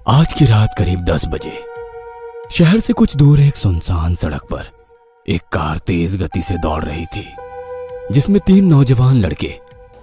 आज की रात करीब 10 बजे शहर से कुछ दूर एक सुनसान सड़क पर एक कार तेज गति से दौड़ रही थी, जिसमें 3 नौजवान लड़के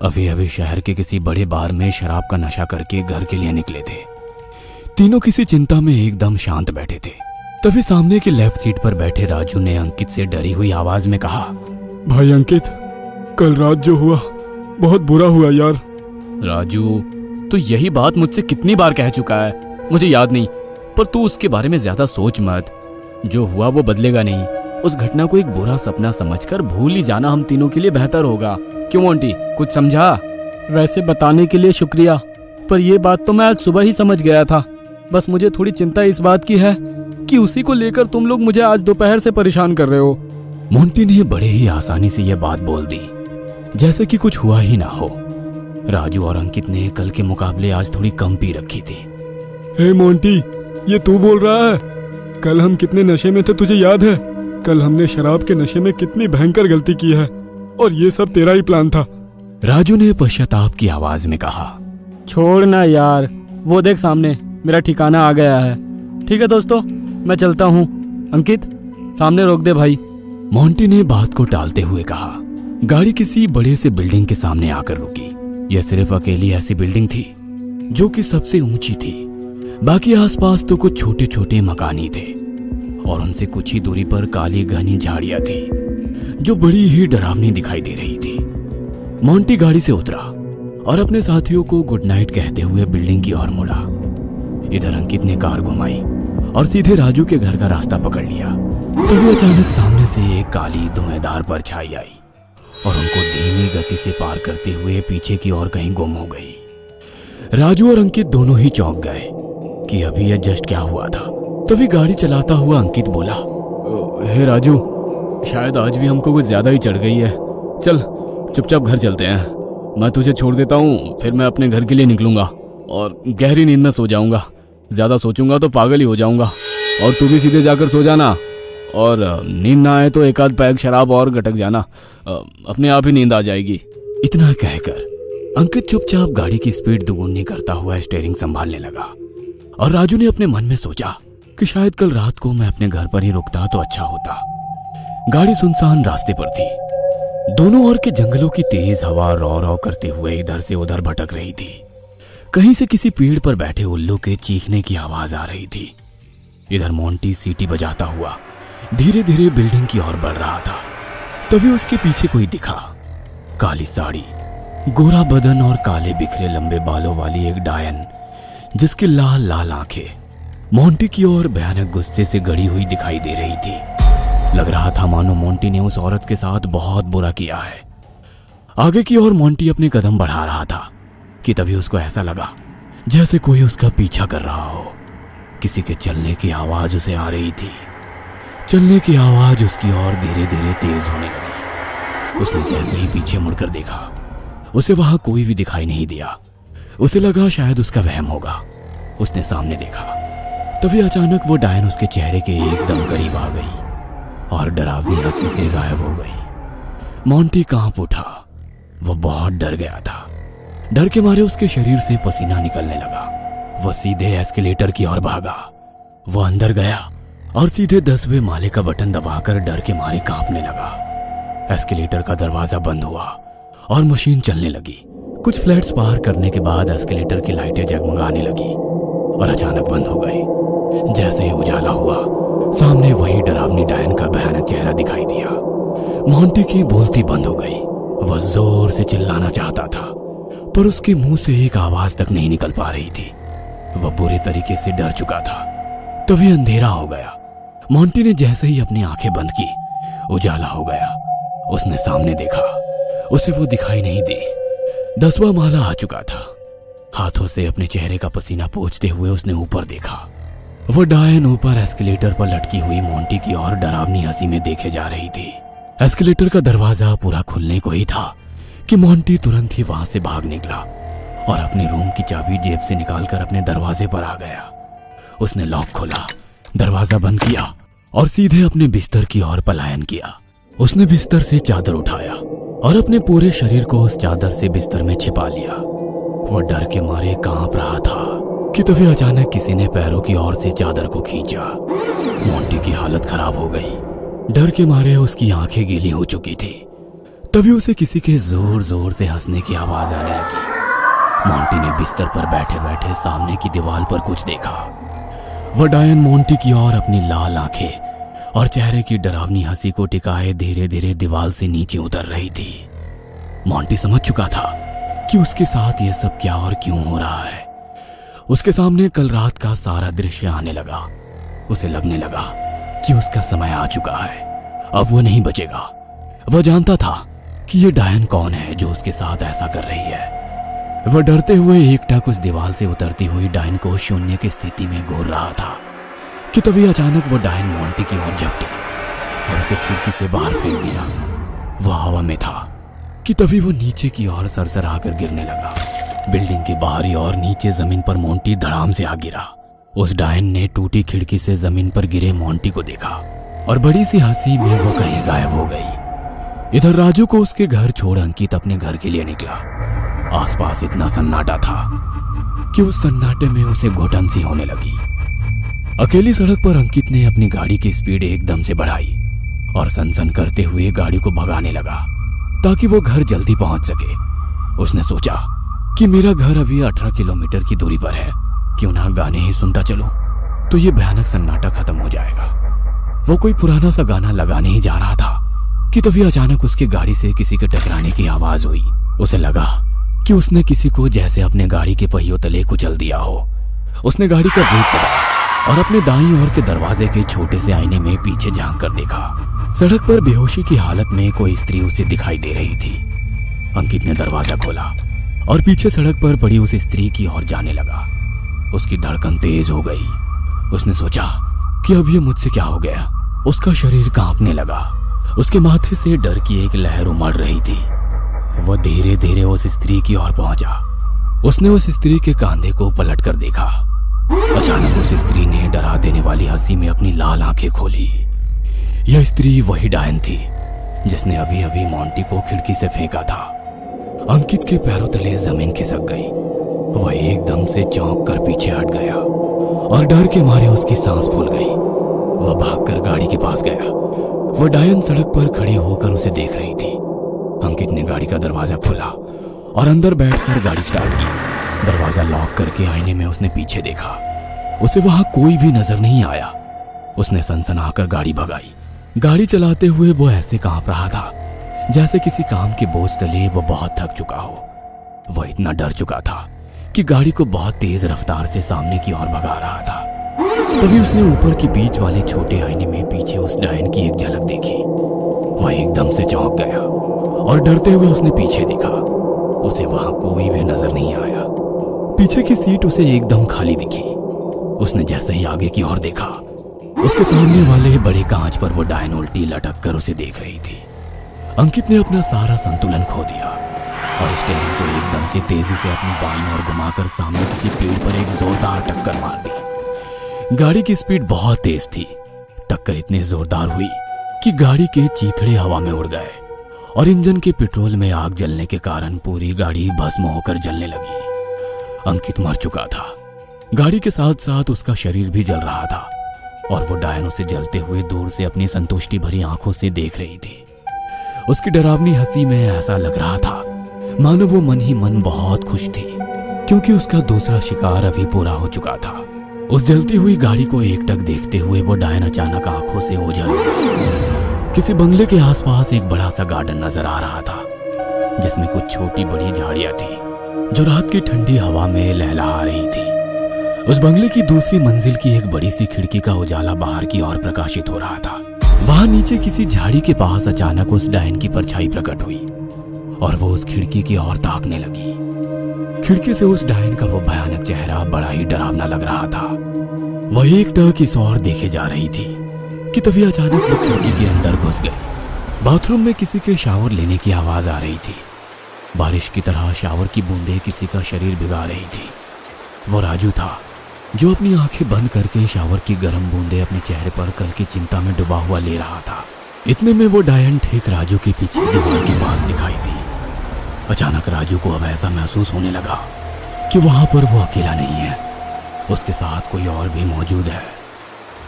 अभी अभी शहर के किसी बड़े बार में शराब का नशा करके घर के लिए निकले थे। तीनों किसी चिंता में एकदम शांत बैठे थे। तभी सामने की लेफ्ट सीट पर बैठे राजू ने अंकित से डरी हुई आवाज में कहा, भाई अंकित, कल रात जो हुआ बहुत बुरा हुआ यार। राजू, तू यही बात मुझसे कितनी बार कह चुका है, मुझे याद नहीं, पर तू उसके बारे में ज्यादा सोच मत। जो हुआ वो बदलेगा नहीं। उस घटना को एक बुरा सपना समझकर भूल ही जाना हम तीनों के लिए बेहतर होगा। क्यों मोंटी, कुछ समझा? वैसे बताने के लिए शुक्रिया, पर यह बात तो मैं आज सुबह ही समझ गया था। बस मुझे थोड़ी चिंता इस बात की है कि उसी को लेकर तुम लोग मुझे आज दोपहर से परेशान कर रहे हो। मोंटी ने बड़े ही आसानी से यह बात बोल दी, जैसे कि कुछ हुआ ही ना हो। राजू और अंकित ने कल के मुकाबले आज थोड़ी कम पी रखी थी। हे मोंटी, ये तू बोल रहा है? कल हम कितने नशे में थे तुझे याद है? कल हमने शराब के नशे में कितनी भयंकर गलती की है, और ये सब तेरा ही प्लान था। राजू ने पश्चाताप की आवाज में कहा। छोड़ ना यार, वो देख सामने मेरा ठिकाना आ गया है। ठीक है दोस्तों, मैं चलता हूँ। अंकित, सामने रोक दे भाई। मोंटी ने बात को टालते हुए कहा। गाड़ी किसी बड़े से बिल्डिंग के सामने आकर रुकी। यह सिर्फ अकेली ऐसी बिल्डिंग थी जो कि सबसे ऊंची थी। बाकी आसपास तो कुछ छोटे छोटे मकान ही थे, और उनसे कुछ ही दूरी पर काली घनी झाड़ियां थी जो बड़ी ही डरावनी दिखाई दे रही थी। मोंटी गाड़ी से उतरा और अपने साथियों को गुड नाइट कहते हुए बिल्डिंग की ओर मुड़ा। इधर अंकित ने कार घुमाई और सीधे राजू के घर का रास्ता पकड़ लिया। तभी अचानक सामने से एक काली धुएंधार परछाई आई और उनको धीमी गति से पार करते हुए पीछे की ओर कहीं गुम हो गई। राजू और अंकित दोनों ही चौंक गए कि अभी यह जस्ट क्या हुआ था। तभी गाड़ी चलाता हुआ अंकित बोला, हे राजू, शायद आज भी हमको कुछ ज्यादा ही चढ़ गई है। चल चुपचाप घर चलते हैं। मैं तुझे छोड़ देता हूँ, फिर मैं अपने घर के लिए निकलूंगा और गहरी नींद में सो जाऊंगा। ज्यादा सोचूंगा तो पागल ही हो जाऊंगा, और तू भी सीधे जाकर सो जाना, और नींद ना आए तो एक आध पैग शराब और गटक जाना, अपने आप ही नींद आ जाएगी। इतना कहकर अंकित चुपचाप गाड़ी की स्पीड दुगुनी करता हुआ स्टीयरिंग संभालने लगा। और राजू ने अपने मन में सोचा कि शायद कल रात को मैं अपने घर पर ही रुकता तो अच्छा होता। गाड़ी सुनसान रास्ते पर थी। दोनों ओर के जंगलों की तेज हवा रौ रौ करते हुए इधर से उधर भटक रही थी। कहीं से किसी पेड़ पर बैठे उल्लू के चीखने की आवाज आ रही थी। इधर मोंटी सीटी बजाता हुआ धीरे धीरे बिल्डिंग की ओर बढ़ रहा था। तभी उसके पीछे कोई दिखा। काली साड़ी, गोरा बदन और काले बिखरे लंबे बालों वाली एक डायन, जिसकी लाल लाल आंखें मोंटी की ओर भयानक गुस्से से गड़ी हुई दिखाई दे रही थी। लग रहा था मानो मोंटी ने उस औरत के साथ बहुत बुरा किया है। आगे की ओर मोंटी अपने कदम बढ़ा रहा था कि तभी उसको ऐसा लगा जैसे कोई उसका पीछा कर रहा हो। किसी के चलने की आवाज उसे आ रही थी। चलने की आवाज उसकी ओर धीरे धीरे तेज होने लगी। उसने जैसे ही पीछे मुड़कर देखा, उसे वहां कोई भी दिखाई नहीं दिया। उसे लगा शायद उसका वहम होगा। उसने सामने देखा, तभी अचानक वो डायन उसके चेहरे के एकदम करीब आ गई और डरावनी हंसी से गायब हो गई। मोंटी कांप उठा। वो बहुत डर गया था। डर के मारे उसके शरीर से पसीना निकलने लगा। वो सीधे एस्केलेटर की ओर भागा। वो अंदर गया और सीधे 10वें माले का बटन दबाकर डर के मारे कांपने लगा। एस्केलेटर का दरवाजा बंद हुआ और मशीन चलने लगी। कुछ फ्लैट्स पार करने के बाद एस्केलेटर की लाइटें जगमगाने लगी और अचानक बंद हो गई। जैसे ही उजाला हुआ, सामने वही डरावनी डायन का भयानक चेहरा दिखाई दिया। मोंटी की बोलती बंद हो गई। वह जोर से चिल्लाना चाहता था, पर उसके मुंह से एक आवाज तक नहीं निकल पा रही थी। वह बुरे तरीके से डर चुका था। तभी अंधेरा हो गया। मोंटी ने जैसे ही अपनी आंखें बंद की, उजाला हो गया। उसने सामने देखा, उसे वो दिखाई नहीं दी। 10वां माला आ चुका था। हाथों से अपने चेहरे का पसीना पोंछते हुए उसने ऊपर देखा। वो डायन ऊपर एस्केलेटर पर लटकी हुई मोंटी की ओर डरावनी हंसी में देखे जा रही थी। एस्केलेटर का दरवाजा पूरा खुलने को ही था कि मोंटी तुरंत ही वहां से भाग निकला और अपने रूम की चाबी जेब से निकालकर अपने दरवाजे पर आ गया। उसने लॉक खोला, दरवाजा बंद किया और सीधे अपने बिस्तर की ओर पलायन किया। उसने बिस्तर से चादर उठाया और अपने पूरे शरीर को उस चादर से बिस्तर में छिपा लिया। वो डर के मारे कांप रहा था। कि तभी अचानक किसी ने पैरों की ओर से चादर को खींचा। मोंटी की हालत खराब हो गई। डर के मारे उसकी आंखें गीली हो चुकी थी। तभी उसे किसी के जोर जोर से हंसने की आवाज आने लगी। मोंटी ने बिस्तर पर बैठे बैठे सामने की दीवार पर कुछ देखा। वह डायन मोंटी की ओर अपनी लाल आंखें और चेहरे की डरावनी हंसी को टिकाए धीरे धीरे दीवार से नीचे उतर रही थी। मोंटी समझ चुका था कि उसके साथ यह सब क्या और क्यों हो रहा है। उसके सामने कल रात का सारा दृश्य आने लगा। उसे लगने लगा कि उसका समय आ चुका है, अब वो नहीं बचेगा। वह जानता था कि ये डायन कौन है जो उसके साथ ऐसा कर रही है। वह डरते हुए एकटक उस दीवार से उतरती हुई डायन को शून्य की स्थिति में घूर रहा था कि तभी अचानक वो डायन मोंटी की ओर झपटी और उसे खिड़की से बाहर फेंक दिया। वह हवा में था कि तभी वो नीचे की ओर सरसरा कर गिरने लगा। बिल्डिंग के बाहरी और नीचे जमीन पर मोंटी धड़ाम से आ गिरा। उस डायन ने टूटी खिड़की से जमीन पर गिरे मोंटी को देखा और बड़ी सी हंसी में वो कहीं गायब हो गई। इधर राजू को उसके घर छोड़ अंकित अपने घर के लिए निकला। आसपास इतना सन्नाटा था कि उस सन्नाटे में उसे घुटन सी होने लगी। अकेली सड़क पर अंकित ने अपनी गाड़ी की स्पीड एकदम से बढ़ाई और सनसन करते हुए गाड़ी को भगाने लगा ताकि वो घर जल्दी पहुंच सके। उसने सोचा कि मेरा घर अभी 18 किलोमीटर की दूरी पर है, क्यों ना गाने ही सुनता चलूं, तो ये भयानक सन्नाटा खत्म हो जाएगा। वो कोई पुराना सा गाना लगाने ही जा रहा था कि तभी अचानक उसकी गाड़ी से किसी के टकराने की आवाज हुई। उसे लगा कि उसने किसी को जैसे अपने गाड़ी के पहियों तले कुचल दिया हो। उसने गाड़ी का ब्रेक दबाया और अपने दाईं ओर के दरवाजे के छोटे से आईने में पीछे झांक कर देखा। सड़क पर बेहोशी की हालत में कोई स्त्री उसे दिखाई दे रही थी। अंकित ने दरवाजा खोला और पीछे सड़क पर पड़ी उस स्त्री की ओर जाने लगा। उसकी धड़कन तेज हो गई। उसने सोचा कि अब ये मुझसे क्या हो गया। उसका शरीर कांपने लगा। उसके माथे से डर की एक लहर उमड़ रही थी। वह धीरे धीरे उस स्त्री की ओर पहुंचा। उसने उस स्त्री के कांधे को पलट कर देखा। अचानक उस स्त्री ने डरा देने वाली हंसी में अपनी लाल आंखें खोली। यह स्त्री वही डायन थी जिसने अभी अभी मोंटी को खिड़की से फेंका था। अंकित के पैरों तले जमीन खिसक गई। वह एकदम से चौंक कर पीछे हट गया और डर के मारे उसकी सांस फूल गई। वह भागकर गाड़ी के पास गया। वह डायन सड़क पर खड़ी होकर उसे देख रही थी। अंकित ने गाड़ी का दरवाजा खोला और अंदर बैठकर गाड़ी स्टार्ट की। दरवाजा लॉक करके आईने में उसने पीछे देखा। उसे वहां कोई भी नजर नहीं आया। उसने सनसनाकर गाड़ी भगाई। गाड़ी चलाते हुए वो ऐसे कांप रहा था जैसे किसी काम के बोझ तले वो बहुत थक चुका हो। वह इतना डर चुका था कि गाड़ी को बहुत तेज रफ्तार से सामने की ओर भगा रहा था। तभी उसने ऊपर के बीच वाले छोटे आईने में पीछे उस डायन की एक झलक देखी। वह एकदम से चौंक गया और डरते हुए उसने पीछे देखा। उसे वहां कोई भी नजर नहीं आया। पीछे की सीट उसे एकदम खाली दिखी। उसने जैसे ही आगे की ओर देखा, उसके सामने वाले बड़े कांच पर वो डायन उल्टी लटक कर उसे देख रही थी। अंकित ने अपना सारा संतुलन खो दिया और स्टीयरिंग को एकदम से तेजी से अपनी बाईं ओर घुमाकर सामने किसी पेड़ पर एक जोरदार टक्कर मार दी। गाड़ी की स्पीड बहुत तेज थी। टक्कर इतनी जोरदार हुई कि गाड़ी के चीथड़े हवा में उड़ गए और इंजन के पेट्रोल में आग जलने के कारण पूरी गाड़ी भस्म होकर जलने लगी। अंकित मर चुका था। गाड़ी के साथ साथ उसका शरीर भी जल रहा था और वो डायन उसे जलते हुए दूर से अपनी संतुष्टि भरी आंखों से देख रही थी। उसकी डरावनी हंसी में ऐसा लग रहा था मानो वो मन ही मन बहुत खुश थी, क्योंकि उसका दूसरा शिकार अभी पूरा हो चुका था। उस जलती हुई गाड़ी को एकटक देखते हुए वो डायन अचानक आंखों से ओझल हो गई। किसी बंगले के आसपास एक बड़ा सा गार्डन नजर आ रहा था जिसमें कुछ छोटी बड़ी झाड़ियां थी जो रात की ठंडी हवा में लहलहा रही थी। उस बंगले की दूसरी मंजिल की एक बड़ी सी खिड़की का उजाला बाहर की ओर प्रकाशित हो रहा था। वहां नीचे किसी झाड़ी के पास अचानक उस डायन की परछाई प्रकट हुई और वो उस खिड़की की ओर ताकने लगी। खिड़की से उस डायन का वो भयानक चेहरा बड़ा ही डरावना लग रहा था। वह एकटक इस ओर देखे जा रही थी कि तभी अचानक वो खिड़की के अंदर घुस गई। बाथरूम में किसी के शावर लेने की आवाज आ रही थी। बारिश की तरह शावर की बूंदें किसी का शरीर भिगा रही थी। वो राजू था जो अपनी आंखें बंद करके शावर की गर्म बूंदें अपने चेहरे पर कल की चिंता में डूबा हुआ ले रहा था। इतने में वो डायन ठीक राजू के पीछे दीवार के पास दिखाई दी। अचानक राजू को अब ऐसा महसूस होने लगा कि वहां पर वो अकेला नहीं है। उसके साथ कोई और भी मौजूद है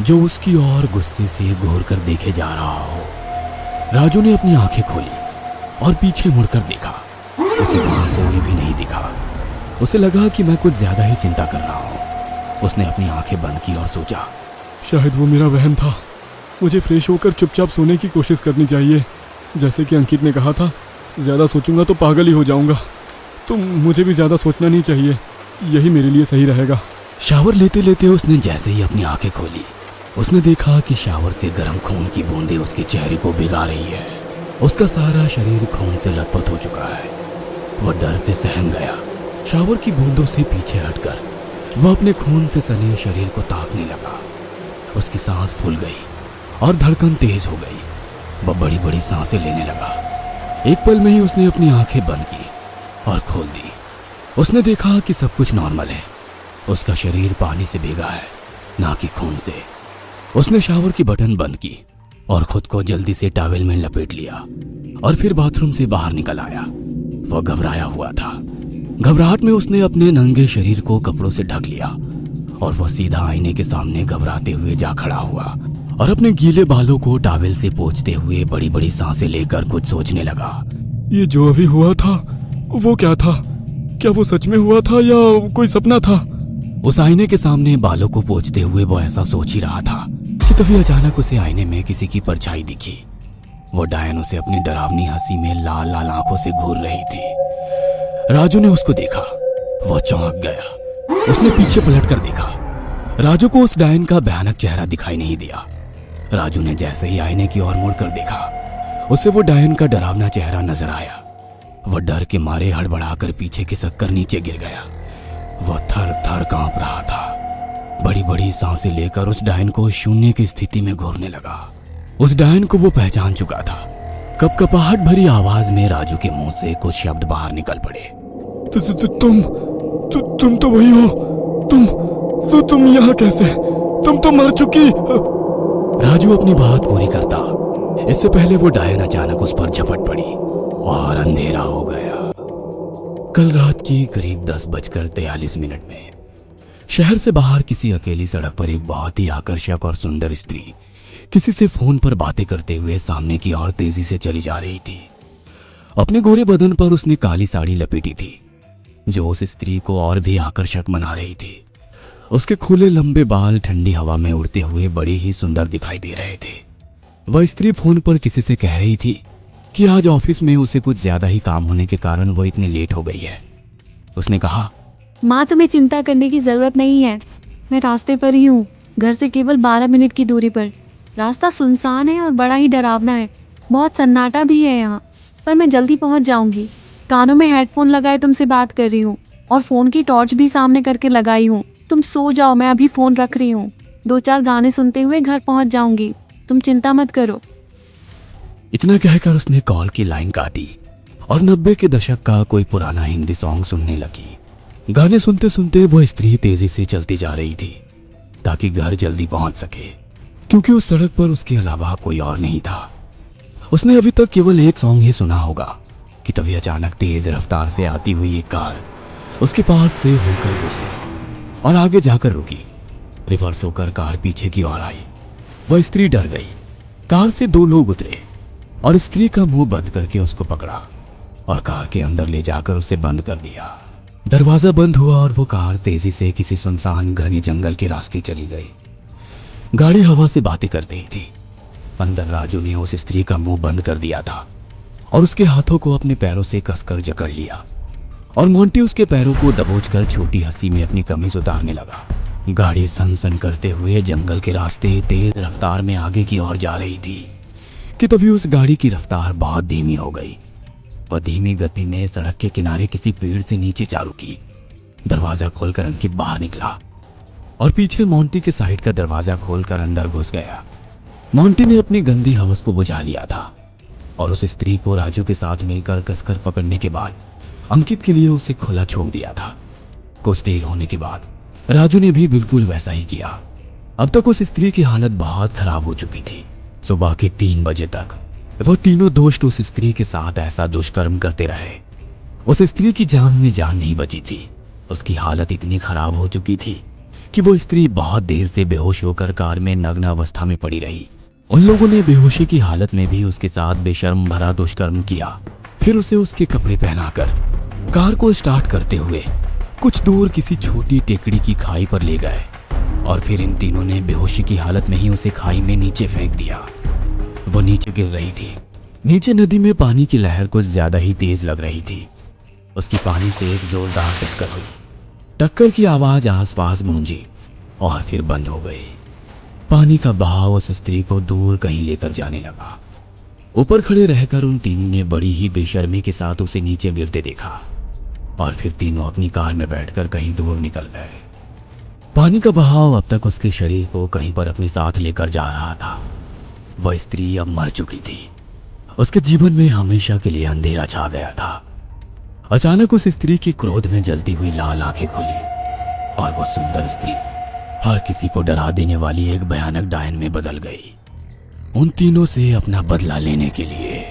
जो उसकी ओर गुस्से से घूर कर देखे जा रहा हो। राजू ने अपनी आंखें खोली और पीछे मुड़कर देखा। उसे वहां कोई भी नहीं दिखा। उसे लगा कि मैं कुछ ज्यादा ही चिंता कर रहा हूँ। उसने अपनी आंखें बंद की और सोचा, शायद वो मेरा वहम था। मुझे फ्रेश होकर चुपचाप सोने की कोशिश करनी चाहिए। जैसे कि अंकित ने कहा था, ज़्यादा सोचूंगा तो पागल ही हो जाऊंगा। तो मुझे भी ज़्यादा सोचना नहीं चाहिए, यही मेरे लिए सही रहेगा। शावर लेते लेते उसने जैसे ही अपनी आंखें खोली, उसने देखा कि शावर से गर्म खून की बूंदें उसके चेहरे को भिगा रही है। उसका सारा शरीर खून से लथपथ हो चुका है। वह डर से सहम गया। शावर की बूंदों से पीछे हटकर वह अपने खून से सने शरीर को ताकने लगा। उसकी सांस फूल गई और धड़कन तेज हो गई। वह बड़ी बड़ी सांसें लेने लगा। एक पल में ही उसने अपनी आंखें बंद की और खोल दी। उसने देखा कि सब कुछ नॉर्मल है। उसका शरीर पानी से भीगा है, ना कि खून से। उसने शावर की बटन बंद की और खुद को जल्दी से टॉवेल में लपेट लिया और फिर बाथरूम से बाहर निकल आया। वह घबराया हुआ था। घबराहट में उसने अपने नंगे शरीर को कपड़ों से ढक लिया और वह सीधा आईने के सामने घबराते हुए जा खड़ा हुआ और अपने गीले बालों को टॉवेल से पोंछते हुए बड़ी बड़ी सांसें लेकर कुछ सोचने लगा। ये जो अभी हुआ था वो क्या था? क्या वो सच में हुआ था या कोई सपना था? उस आईने के सामने बालों को पोंछते हुए वो ऐसा सोच ही रहा था कि तभी अचानक उसे आईने में किसी की परछाई दिखी। वो डायन उसे अपनी डरावनी हंसी में लाल लाल आंखों से घूर रही थी। राजू ने उसको देखा। वह चौंक गया। उसने पीछे पलटकर देखा। राजू को उस डायन का भयानक चेहरा दिखाई नहीं दिया। राजू ने जैसे ही आईने की ओर मुड़कर देखा, उसे वो डायन का डरावना चेहरा नजर आया। वह डर के मारे हड़बड़ाकर पीछे खिसक कर नीचे गिर गया। वह थर थर कांप रहा था। बड़ी बड़ी सांसें लेकर उस डायन को शून्य की स्थिति में घूरने लगा। उस डायन को वो पहचान चुका था। कपकपाहट भरी आवाज में राजू के मुंह से कुछ शब्द बाहर निकल पड़े। तुम तो वही हो। तुम यहाँ कैसे? तुम तो मर चुकी। राजू अपनी बात पूरी करता, इससे पहले वो डायन अचानक उस पर झपट पड़ी और अंधेरा हो गया। कल रात की करीब 10:43 में शहर से बाहर किसी अकेली सड़क पर एक बहुत ही आकर्षक और सुंदर स्त्री किसी से फोन पर बातें करते हुए सामने की ओर तेजी से चली जा रही थी। अपने गोरे बदन पर उसने काली साड़ी लपेटी थी जो उस स्त्री को और भी आकर्षक बना रही थी। उसके खुले लंबे बाल ठंडी हवा में उड़ते हुए बड़ी ही सुंदर दिखाई दे रहे थे। वह स्त्री फोन पर किसी से कह रही थी कि आज ऑफिस में उसे कुछ ज्यादा ही काम होने के कारण वो इतनी लेट हो गई है। उसने कहा, माँ, तुम्हें चिंता करने की जरूरत नहीं है। मैं रास्ते पर ही हूँ, घर से केवल 12 मिनट की दूरी पर। रास्ता सुनसान है और बड़ा ही डरावना है। बहुत सन्नाटा भी है यहाँ, पर मैं जल्दी पहुँच जाऊँगी। कानों में हेडफोन लगाए तुमसे बात कर रही हूँ और फ़ोन की टॉर्च भी सामने करके लगाई हूँ। तुम सो जाओ, मैं अभी फ़ोन रख रही हूँ। 2-4 गाने सुनते हुए घर पहुँच जाऊँगी। तुम चिंता मत करो। इतना कहकर उसने कॉल की लाइन काटी और 90 के दशक का कोई पुराना हिंदी सॉन्ग सुनने लगी। गाने सुनते सुनते वो स्त्री तेजी से चलती जा रही थी ताकि घर जल्दी पहुंच सके, क्योंकि उस सड़क पर उसके अलावा कोई और नहीं था। उसने अभी तक केवल एक सॉन्ग ही सुना होगा कि तभी अचानक तेज रफ्तार से आती हुई एक कार उसके पास से होकर गुजरी और आगे जाकर रुकी। रिवर्स होकर कार पीछे की ओर आई। वह स्त्री डर गई। कार से 2 लोग उतरे और स्त्री का मुंह बंद करके उसको पकड़ा और कार के अंदर ले जाकर उसे बंद कर दिया। दरवाजा बंद हुआ और वो कार तेजी से किसी सुनसान घने जंगल के रास्ते चली गई। गाड़ी हवा से बातें कर रही थी। अंदर राजू ने उस स्त्री का मुंह बंद कर दिया था और उसके हाथों को अपने पैरों से कसकर जकड़ लिया और मोंटी उसके पैरों को दबोचकर छोटी हंसी में अपनी कमीज उतारने लगा। गाड़ी सन सन करते हुए जंगल के रास्ते तेज रफ्तार में आगे की ओर जा रही थी कि तभी उस गाड़ी की रफ्तार बहुत धीमी हो गई। वह धीमी गति में सड़क के किनारे किसी पेड़ से नीचे जा रुकी। दरवाजा खोलकर अंकित बाहर निकला और पीछे मोंटी के साइड का दरवाजा खोलकर अंदर घुस गया। मोंटी ने अपनी गंदी हवस को बुझा लिया था और उस स्त्री को राजू के साथ मिलकर कसकर पकड़ने के बाद अंकित के लिए उसे खुला छोड़ दिया था। कुछ देर होने के बाद राजू ने भी बिल्कुल वैसा ही किया। अब तक उस स्त्री की हालत बहुत खराब हो चुकी थी। सुबह के 3 बजे तक वो तीनों दोस्त उस स्त्री के साथ ऐसा दुष्कर्म करते रहे। उस स्त्री की जान में जान नहीं बची थी। उसकी हालत इतनी खराब हो चुकी थी कि वो स्त्री बहुत देर से बेहोश होकर कार में नग्न अवस्था में पड़ी रही। उन लोगों ने बेहोशी की हालत में भी उसके साथ बेशर्म भरा दुष्कर्म किया। फिर उसे उसके कपड़े पहनाकर कार को स्टार्ट करते हुए कुछ दूर किसी छोटी टेकड़ी की खाई पर ले गए और फिर इन तीनों ने बेहोशी की हालत में ही उसे खाई में नीचे फेंक दिया। वो नीचे गिर रही थी। नीचे नदी में पानी की लहर कुछ ज्यादा ही तेज लग रही थी। उसकी पानी से एक जोरदार टक्कर हुई। टक्कर की आवाज आसपास गूंजी और फिर बंद हो गई। पानी का बहाव उस स्त्री को दूर कहीं लेकर जाने लगा। ऊपर खड़े रहकर उन तीनों ने बड़ी ही बेशर्मी के साथ उसे नीचे गिरते देखा और फिर तीनों अपनी कार में बैठकर कहीं दूर निकल गए। पानी का बहाव अब तक उसके शरीर को कहीं पर अपने साथ लेकर जा रहा था। वह स्त्री अब मर चुकी थी। उसके जीवन में हमेशा के लिए अंधेरा छा गया था। अचानक उस स्त्री की क्रोध में जलती हुई लाल आंखें खुली और वो सुंदर स्त्री हर किसी को डरा देने वाली एक भयानक डायन में बदल गई, उन तीनों से अपना बदला लेने के लिए।